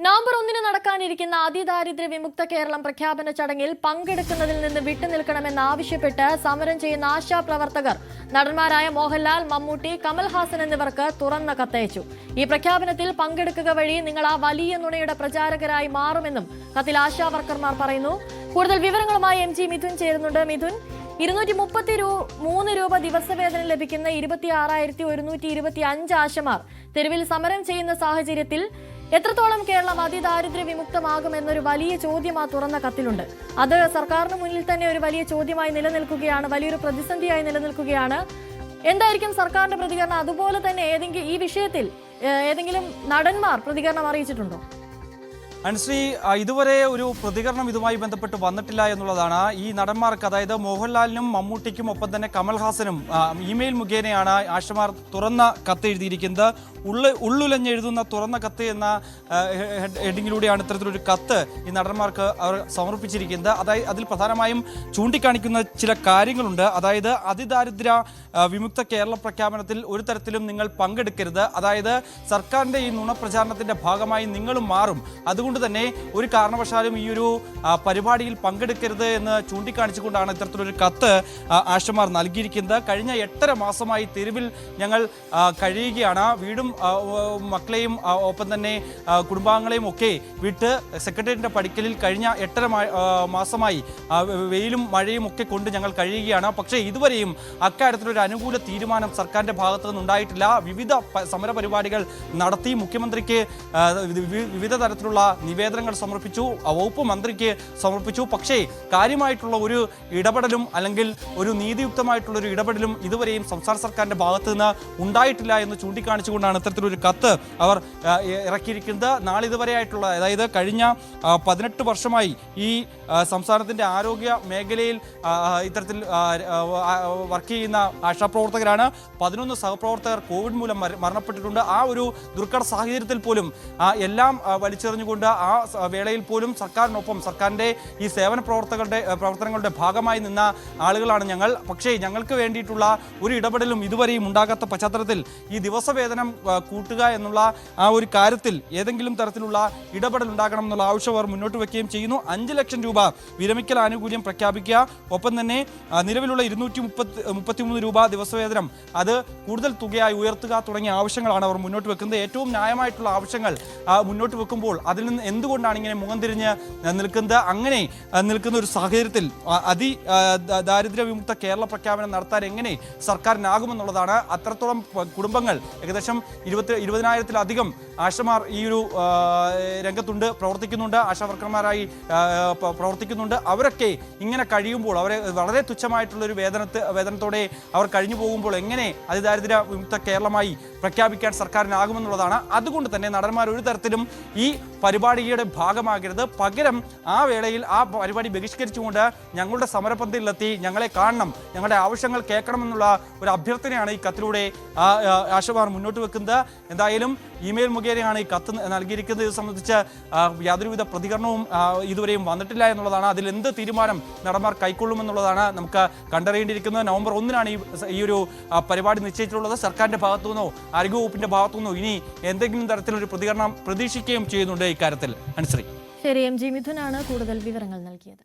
November 1 നടക്കാനിരിക്കുന്ന അതിദാരിദ്ര്യ വിമുക്ത കേരളം പ്രഖ്യാപന ചടങ്ങിൽ പങ്കെടുക്കുന്നതിൽ നിന്ന് വിട്ടുനിൽക്കണമെന്നാവശ്യപ്പെട്ട് സമരം ചെയ്യുന്ന ആശാപ്രവർത്തകർ നടന്മാരായ മോഹൻലാൽ, മമ്മൂട്ടി, കമൽഹാസൻ എന്നിവർക്ക് തുറന്ന കത്തയച്ചു. ഈ പ്രഖ്യാപനത്തിൽ പങ്കെടുക്കുക വഴി നിങ്ങൾ ആ വലിയ നുണയുടെ പ്രചാരകരായി മാറുമെന്നും കത്തിൽ ആശാ വർക്കർമാർ പറയുന്നു. കൂടുതൽ വിവരങ്ങളുമായി MG മിഥുൻ ചേരുന്നുണ്ട്. മിഥുൻ, 233 രൂപ ദിവസവേതനം ലഭിക്കുന്ന 26,125 ആശമാർ തെരുവിൽ സമരം ചെയ്യുന്ന സാഹചര്യത്തിൽ എത്രത്തോളം കേരളം അതിദാരിദ്ര്യ വിമുക്തമാകുമെന്നൊരു വലിയ ചോദ്യം ആ തുറന്ന കത്തിലുണ്ട്. അത് സർക്കാരിന് മുന്നിൽ തന്നെ ഒരു വലിയ ചോദ്യമായി നിലനിൽക്കുകയാണ്, വലിയൊരു പ്രതിസന്ധിയായി നിലനിൽക്കുകയാണ്. എന്തായിരിക്കും സർക്കാരിന്റെ പ്രതികരണം? അതുപോലെ തന്നെ ഈ വിഷയത്തിൽ ഏതെങ്കിലും നടന്മാർ പ്രതികരണം അറിയിച്ചിട്ടുണ്ടോ? അനുശ്രീ, ഇതുവരെ ഒരു പ്രതികരണം ഇതുമായി ബന്ധപ്പെട്ട് വന്നിട്ടില്ല എന്നുള്ളതാണ്. ഈ നടന്മാർക്ക്, അതായത് മോഹൻലാലിനും മമ്മൂട്ടിക്കും ഒപ്പം തന്നെ കമൽഹാസനും ഇമെയിൽ മുഖേനയാണ് ആശമാർ തുറന്ന കത്ത് എഴുതിയിരിക്കുന്നത്. ഉള്ളുലഞ്ഞെഴുതുന്ന തുറന്ന കത്ത് എന്ന ഹെഡിങ്ങിലൂടെയാണ് ഇത്തരത്തിലൊരു കത്ത് ഈ നടന്മാർക്ക് അവർ സമർപ്പിച്ചിരിക്കുന്നത്. അതായത് അതിൽ പ്രധാനമായും ചൂണ്ടിക്കാണിക്കുന്ന ചില കാര്യങ്ങളുണ്ട്. അതായത് അതിദാരിദ്ര്യ വിമുക്ത കേരള പ്രഖ്യാപനത്തിൽ ഒരു തരത്തിലും നിങ്ങൾ പങ്കെടുക്കരുത്. അതായത് സർക്കാരിൻ്റെ ഈ നുണപ്രചാരണത്തിൻ്റെ ഭാഗമായി നിങ്ങളും മാറും. അതുകൊണ്ട് തന്നെ ഒരു കാരണവശാലും ഈ ഒരു പരിപാടിയിൽ പങ്കെടുക്കരുത് എന്ന് ചൂണ്ടിക്കാണിച്ചുകൊണ്ടാണ് ഇത്തരത്തിലൊരു കത്ത് ആശമാർ നൽകിയിരിക്കുന്നത്. കഴിഞ്ഞ 8.5 മാസമായി തെരുവിൽ ഞങ്ങൾ കഴിയുകയാണ്. വീടും മക്കളെയും ഒപ്പം തന്നെ കുടുംബാംഗങ്ങളെയും ഒക്കെ വിട്ട് സെക്രട്ടേറിയറ്റിൻ്റെ പടിക്കലിൽ കഴിഞ്ഞ 8.5 മാസമായി വെയിലും മഴയും ഒക്കെ കൊണ്ട് ഞങ്ങൾ കഴിയുകയാണ്. പക്ഷേ ഇതുവരെയും അക്കാര്യത്തിലൊരു അനുകൂല തീരുമാനം സർക്കാരിൻ്റെ ഭാഗത്തു നിന്നുണ്ടായിട്ടില്ല. വിവിധ സമരപരിപാടികൾ നടത്തി മുഖ്യമന്ത്രിക്ക് വിവിധ തരത്തിലുള്ള നിവേദനങ്ങൾ സമർപ്പിച്ചു, വകുപ്പ് മന്ത്രിക്ക് സമർപ്പിച്ചു. പക്ഷേ കാര്യമായിട്ടുള്ള ഒരു ഇടപെടലും അല്ലെങ്കിൽ ഒരു നീതിയുക്തമായിട്ടുള്ളൊരു ഇടപെടലും ഇതുവരെയും സംസ്ഥാന സർക്കാരിൻ്റെ ഭാഗത്തു നിന്ന് ഉണ്ടായിട്ടില്ല എന്ന് ചൂണ്ടിക്കാണിച്ചുകൊണ്ടാണ് ഇത്തരത്തിലൊരു കത്ത് അവർ ഇറക്കിയിരിക്കുന്നത്. നാളിതുവരെയായിട്ടുള്ള, അതായത് കഴിഞ്ഞ 18 വർഷമായി ഈ സംസ്ഥാനത്തിൻ്റെ ആരോഗ്യ മേഖലയിൽ ഇത്തരത്തിൽ വർക്ക് ചെയ്യുന്ന ആശാപ്രവർത്തകരാണ്. 11 സഹപ്രവർത്തകർ കോവിഡ് മൂലം മരണപ്പെട്ടിട്ടുണ്ട്. ആ ഒരു ദുർഘട സാഹചര്യത്തിൽ പോലും എല്ലാം വലിച്ചെറിഞ്ഞുകൊണ്ട് ആ വേളയിൽ പോലും സർക്കാരിനൊപ്പം, സർക്കാരിൻ്റെ ഈ സേവന പ്രവർത്തനങ്ങളുടെ ഭാഗമായി നിന്ന ആളുകളാണ് ഞങ്ങൾ. പക്ഷേ ഞങ്ങൾക്ക് വേണ്ടിയിട്ടുള്ള ഒരു ഇടപെടലും ഇതുവരെയും ഉണ്ടാകാത്ത പശ്ചാത്തലത്തിൽ ഈ ദിവസവേതനം കൂട്ടുക എന്നുള്ള ആ ഒരു കാര്യത്തിൽ ഏതെങ്കിലും തരത്തിലുള്ള ഇടപെടൽ ഉണ്ടാകണം എന്നുള്ള ആവശ്യം അവർ മുന്നോട്ട് വയ്ക്കുകയും ചെയ്യുന്നു. 5 ലക്ഷം രൂപ വിരമിക്കൽ ആനുകൂല്യം പ്രഖ്യാപിക്കുക, ഒപ്പം തന്നെ നിലവിലുള്ള 233 രൂപ ദിവസവേതനം അത് കൂടുതൽ തുകയായി ഉയർത്തുക തുടങ്ങിയ ആവശ്യങ്ങളാണ് അവർ മുന്നോട്ട് വെക്കുന്നത്. ഏറ്റവും ന്യായമായിട്ടുള്ള ആവശ്യങ്ങൾ മുന്നോട്ട് വെക്കുമ്പോൾ അതിൽ നിന്ന് എന്തുകൊണ്ടാണ് ഇങ്ങനെ മുഖം തിരിഞ്ഞ് നിൽക്കുന്നത്? അങ്ങനെ നിൽക്കുന്ന ഒരു സാഹചര്യത്തിൽ ദാരിദ്ര്യ വിമുക്ത കേരള പ്രഖ്യാപനം നടത്താൻ എങ്ങനെ സർക്കാരിനാകുമെന്നുള്ളതാണ്. അത്രത്തോളം കുടുംബങ്ങൾ, ഏകദേശം 20,000-ത്തിലധികം ആശമാർ ഈ ഒരു രംഗത്തുണ്ട്, പ്രവർത്തിക്കുന്നുണ്ട്, ആശാവർക്കർമാരായി പ്രവർത്തിക്കുന്നുണ്ട്. അവരൊക്കെ ഇങ്ങനെ കഴിയുമ്പോൾ, അവരെ വളരെ തുച്ഛമായിട്ടുള്ളൊരു വേതനത്തോടെ അവർ കഴിഞ്ഞു പോകുമ്പോൾ എങ്ങനെ അതിദാരിദ്ര്യ വിമുക്ത കേരളമായി പ്രഖ്യാപിക്കാൻ സർക്കാരിനാകുമെന്നുള്ളതാണ്. അതുകൊണ്ട് തന്നെ നടന്മാർ ഒരു തരത്തിലും ഈ പരിപാടിയുടെ ഭാഗമാകരുത്. പകരം ആ വേളയിൽ ആ പരിപാടി ബഹിഷ്കരിച്ചുകൊണ്ട് ഞങ്ങളുടെ സമരപന്തിയിലെത്തി ഞങ്ങളെ കാണണം, ഞങ്ങളുടെ ആവശ്യങ്ങൾ കേൾക്കണമെന്നുള്ള ഒരു അഭ്യർത്ഥനയാണ് ഈ കത്തിലൂടെ ആശമാർ മുന്നോട്ട് വെക്കുന്നത്. എന്തായാലും ഇമെയിൽ മുഖേനയാണ് ഈ കത്ത് നൽകിയിരിക്കുന്നത്. ഇത് സംബന്ധിച്ച് യാതൊരുവിധ പ്രതികരണവും ഇതുവരെയും വന്നിട്ടില്ല എന്നുള്ളതാണ്. അതിൽ എന്ത് തീരുമാനം നടന്മാർ കൈക്കൊള്ളുമെന്നുള്ളതാണ് നമുക്ക് കണ്ടറിയേണ്ടിയിരിക്കുന്നത്. നവംബർ 1 ഈ ഒരു പരിപാടി നിശ്ചയിച്ചിട്ടുള്ളത്. സർക്കാരിൻ്റെ ഭാഗത്തുനിന്നോ ആരോഗ്യവകുപ്പിൻ്റെ ഭാഗത്തുനിന്നോ ഇനി എന്തെങ്കിലും തരത്തിലൊരു പ്രതികരണം പ്രതീക്ഷിക്കുകയും ചെയ്യുന്നുണ്ട് ഇക്കാര്യത്തിൽ. അനുശ്രീ, ശരി. MG മിഥുനാണ് കൂടുതൽ വിവരങ്ങൾ നൽകിയത്.